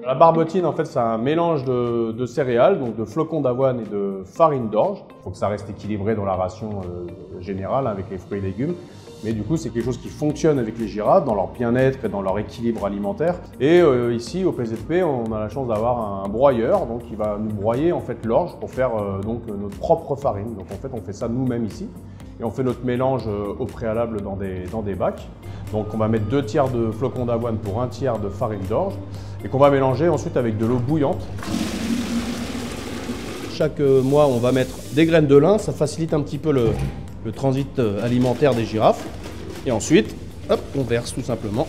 La barbotine, en fait, c'est un mélange de céréales, donc de flocons d'avoine et de farine d'orge. Il faut que ça reste équilibré dans la ration générale avec les fruits et légumes. Mais du coup, c'est quelque chose qui fonctionne avec les girafes dans leur bien-être et dans leur équilibre alimentaire. Et ici, au PZP, on a la chance d'avoir un broyeur, donc qui va nous broyer en fait l'orge pour faire donc notre propre farine. Donc en fait, on fait ça nous-mêmes ici. Et on fait notre mélange au préalable dans des bacs. Donc on va mettre 2 tiers de flocons d'avoine pour 1 tiers de farine d'orge et qu'on va mélanger ensuite avec de l'eau bouillante. Chaque mois, on va mettre des graines de lin, ça facilite un petit peu le transit alimentaire des girafes. Et ensuite, hop, on verse tout simplement.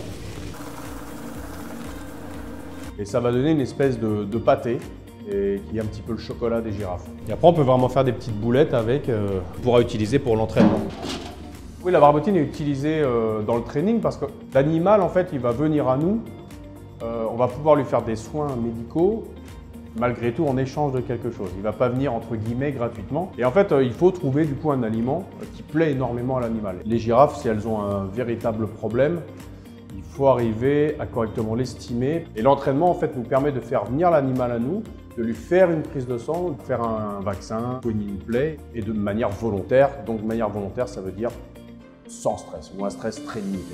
Et ça va donner une espèce de pâté et qui est un petit peu le chocolat des girafes. Et après, on peut vraiment faire des petites boulettes avec, on pourra utiliser pour l'entraînement. Oui, la barbotine est utilisée dans le training parce que l'animal, en fait, il va venir à nous. On va pouvoir lui faire des soins médicaux, malgré tout en échange de quelque chose. Il ne va pas venir entre guillemets gratuitement. Et en fait, il faut trouver du coup un aliment qui plaît énormément à l'animal. Les girafes, si elles ont un véritable problème, il faut arriver à correctement l'estimer. Et l'entraînement en fait nous permet de faire venir l'animal à nous, de lui faire une prise de sang, de faire un vaccin, soigner une plaie, et de manière volontaire. Donc de manière volontaire, ça veut dire sans stress ou un stress très limité.